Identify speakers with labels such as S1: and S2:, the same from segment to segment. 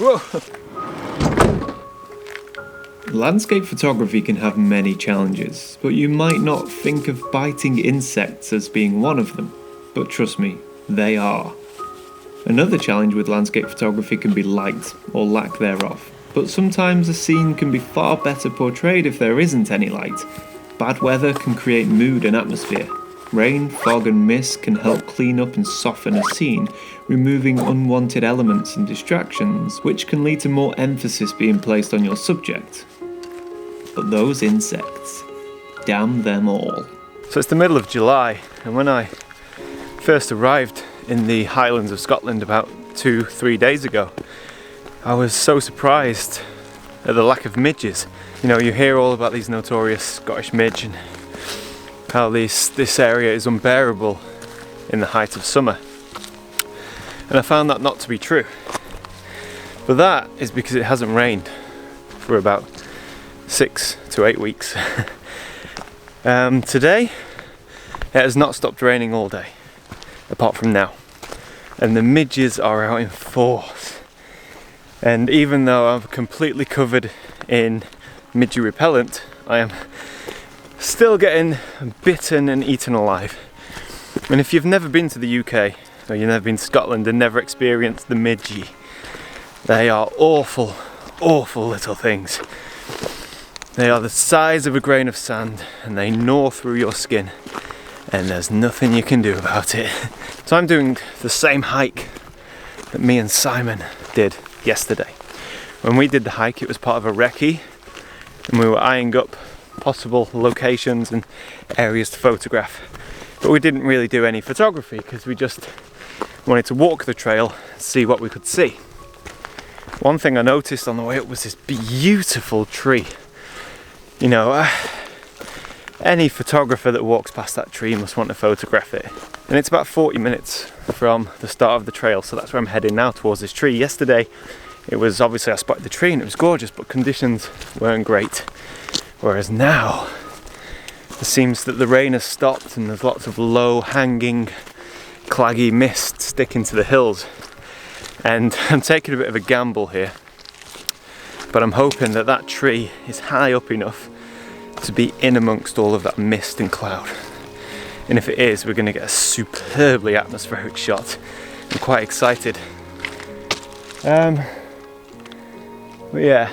S1: Whoa!
S2: Landscape photography can have many challenges, but you might not think of biting insects as being one of them. But trust me, they are. Another challenge with landscape photography can be light, or lack thereof. But sometimes a scene can be far better portrayed if there isn't any light. Bad weather can create mood and atmosphere. Rain, fog and mist can help clean up and soften a scene, removing unwanted elements and distractions, which can lead to more emphasis being placed on your subject. But those insects, damn them all.
S1: So it's the middle of July, and when I first arrived in the Highlands of Scotland about 2-3 days ago, I was so surprised at the lack of midges. You know, you hear all about these notorious Scottish midge and how this area is unbearable in the height of summer. And I found that not to be true. But that is because it hasn't rained for about 6 to 8 weeks. Today, it has not stopped raining all day, apart from now. And the midges are out in force. And even though I'm completely covered in midge repellent, I am still getting bitten and eaten alive. And if you've never been to the UK, or you've never been to Scotland and never experienced the midgie, they are awful, awful little things. They are the size of a grain of sand and they gnaw through your skin, and there's nothing you can do about it. So I'm doing the same hike that me and Simon did yesterday. When we did the hike, it was part of a recce, and we were eyeing up possible locations and areas to photograph. But we didn't really do any photography because we just wanted to walk the trail and see what we could see. One thing I noticed on the way up was this beautiful tree. You know, any photographer that walks past that tree must want to photograph it. And it's about 40 minutes from the start of the trail, so that's where I'm heading now, towards this tree. Yesterday, it was obviously I spotted the tree and it was gorgeous, but conditions weren't great. Whereas now, it seems that the rain has stopped and there's lots of low hanging, claggy mist sticking to the hills. And I'm taking a bit of a gamble here, but I'm hoping that that tree is high up enough to be in amongst all of that mist and cloud. And if it is, we're going to get a superbly atmospheric shot. I'm quite excited. But yeah,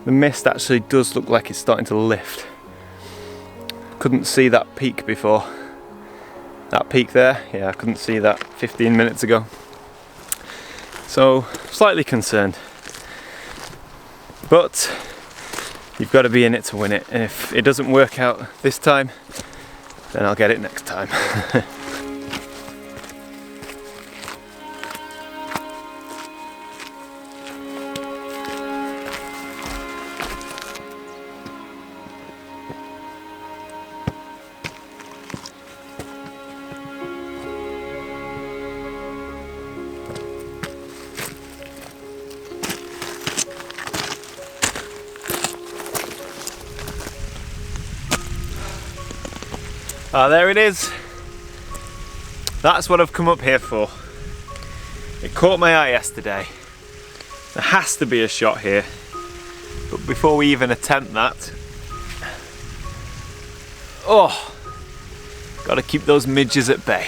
S1: the mist actually does look like it's starting to lift. Couldn't see that peak before. That peak there, yeah, I couldn't see that 15 minutes ago. So, slightly concerned. But you've got to be in it to win it, and if it doesn't work out this time, then I'll get it next time. There it is. That's what I've come up here for. It caught my eye yesterday. There has to be a shot here. But before we even attempt that, oh, gotta keep those midges at bay.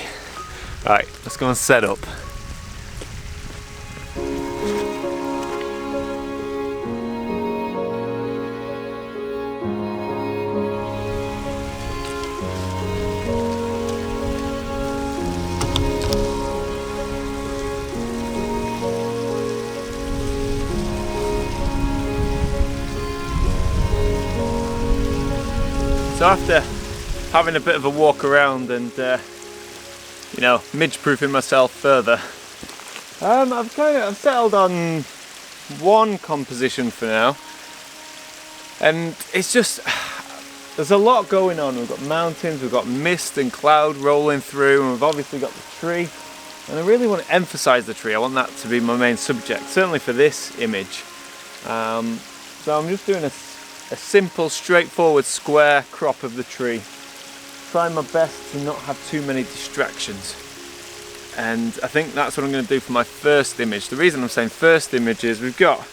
S1: Alright, let's go and set up. So after having a bit of a walk around and you know, midge-proofing myself further, I've settled on one composition for now, and it's just, there's a lot going on. We've got mountains, we've got mist and cloud rolling through, and we've obviously got the tree, and I really want to emphasize the tree. I want that to be my main subject, certainly for this image. So I'm just doing a simple, straightforward, square crop of the tree. Trying my best to not have too many distractions. and I think that's what I'm going to do for my first image. The reason I'm saying first image is we've got,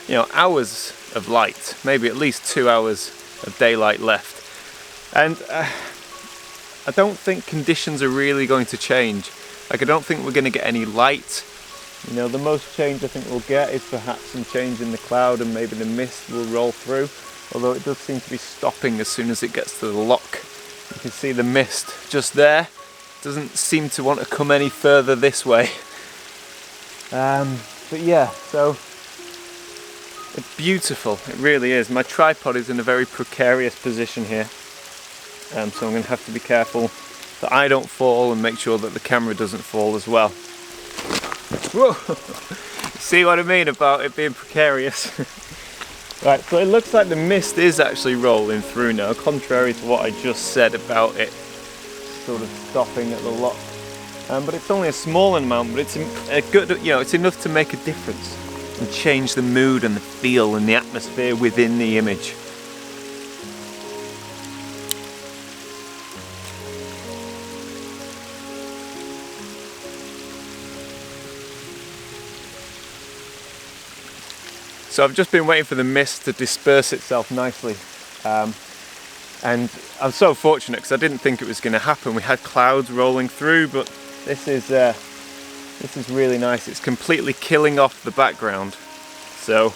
S1: you know, hours of light, maybe at least 2 hours of daylight left, and I don't think conditions are really going to change. Like, I don't think we're going to get any light. You know, the most change I think we'll get is perhaps some change in the cloud, and maybe the mist will roll through, although it does seem to be stopping as soon as it gets to the lock. You can see the mist just there. Doesn't seem to want to come any further this way. But yeah, so it's beautiful, it really is. My tripod is in a very precarious position here, so I'm going to have to be careful that I don't fall and make sure that the camera doesn't fall as well. Whoa! See what I mean about it being precarious? Right, so it looks like the mist is actually rolling through now, contrary to what I just said about it sort of stopping at the lock. But it's only a small amount, but it's a good, you know, it's enough to make a difference and change the mood and the feel and the atmosphere within the image. So I've just been waiting for the mist to disperse itself nicely. And I'm so fortunate because I didn't think it was going to happen. We had clouds rolling through, but this is really nice. It's completely killing off the background, so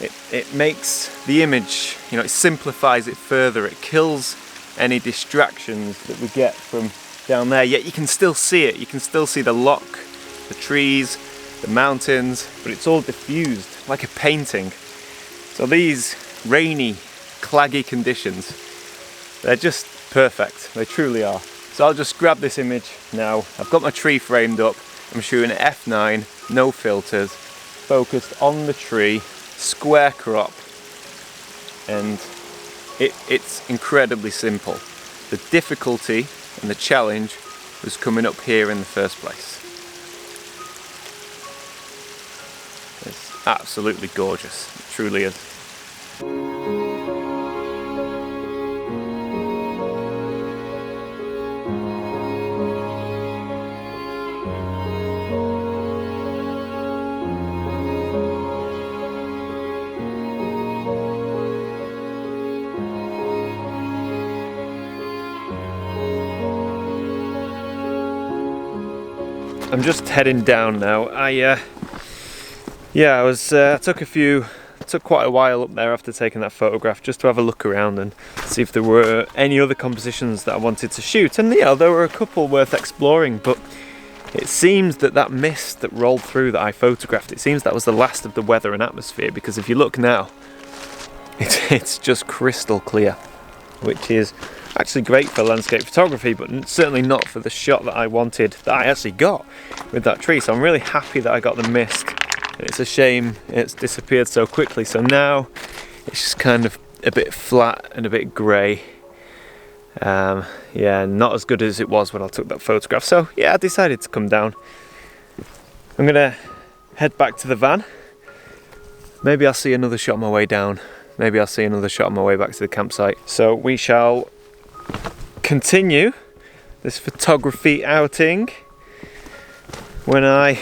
S1: it makes the image, you know, it simplifies it further. It kills any distractions that we get from down there. Yet you can still see it. You can still see the lock, the trees, the mountains, but it's all diffused like a painting. So these rainy, claggy conditions, they're just perfect. They truly are. So I'll just grab this image now. I've got my tree framed up. I'm shooting at f9, no filters, focused on the tree, square crop, and it's incredibly simple. The difficulty and the challenge was coming up here in the first place. It's absolutely gorgeous. It truly is. I'm just heading down now. I took quite a while up there after taking that photograph just to have a look around and see if there were any other compositions that I wanted to shoot. And yeah, there were a couple worth exploring, but it seems that mist that rolled through that I photographed, it seems that was the last of the weather and atmosphere, because if you look now, it's just crystal clear, which is actually great for landscape photography, but certainly not for the shot that I wanted, that I actually got with that tree. So I'm really happy that I got the mist. It's a shame it's disappeared so quickly, so now it's just kind of a bit flat and a bit grey. Yeah, not as good as it was when I took that photograph. So yeah, I decided to come down. I'm gonna head back to the van. Maybe I'll see another shot on my way down. Maybe I'll see another shot on my way back to the campsite. So we shall continue this photography outing when I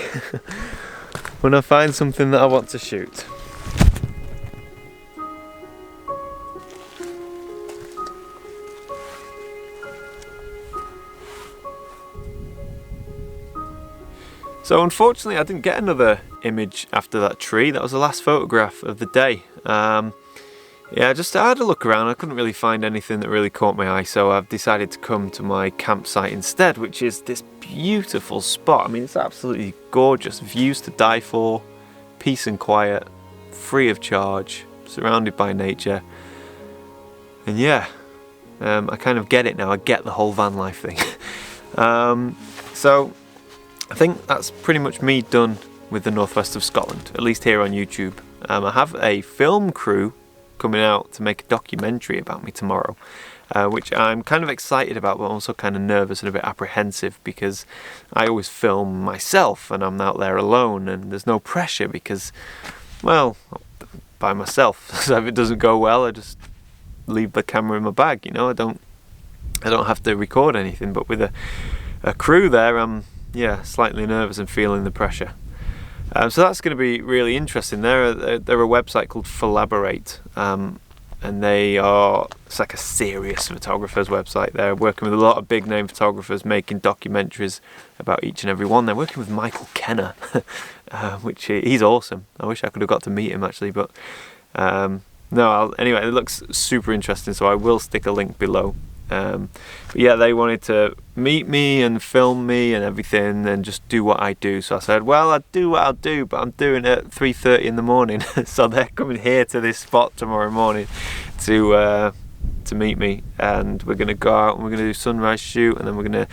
S1: find something that I want to shoot. So unfortunately I didn't get another image after that tree. That was the last photograph of the day. Yeah, I had a look around. I couldn't really find anything that really caught my eye, so I've decided to come to my campsite instead, which is this beautiful spot. I mean, it's absolutely gorgeous. Views to die for, peace and quiet, free of charge, surrounded by nature. And yeah, I kind of get it now. I get the whole van life thing. So I think that's pretty much me done with the northwest of Scotland, at least here on YouTube. I have a film crew coming out to make a documentary about me tomorrow, which I'm kind of excited about, but also kind of nervous and a bit apprehensive, because I always film myself and I'm out there alone and there's no pressure because, well, by myself. So if it doesn't go well, I just leave the camera in my bag, you know. I don't have to record anything, but with a crew there, I'm slightly nervous and feeling the pressure. So that's going to be really interesting. They're a website called Collaborate, and it's like a serious photographers website. They're working with a lot of big name photographers, making documentaries about each and every one. They're working with Michael Kenner, which he's awesome. I wish I could have got to meet him actually, but anyway, it looks super interesting, so I will stick a link below. But yeah, they wanted to meet me and film me and everything and just do what I do. So I said, well, I'll do what I'll do, but I'm doing it at 3:30 in the morning. So they're coming here to this spot tomorrow morning to meet me, and we're going to go out and we're going to do sunrise shoot, and then we're going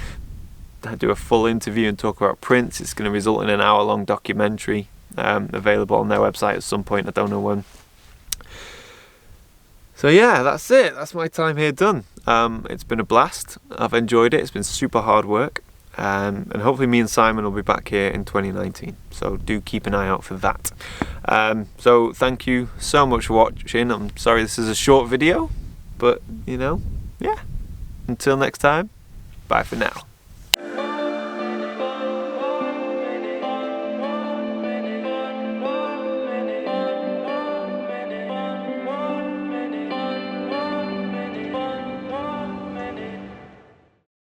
S1: to do a full interview and talk about prints. It's going to result in an hour-long documentary available on their website at some point. I don't know when. So yeah, that's it. That's my time here done. It's been a blast. I've enjoyed it. It's been super hard work. And hopefully me and Simon will be back here in 2019. So do keep an eye out for that. So thank you so much for watching. I'm sorry this is a short video, but yeah. Until next time, bye for now.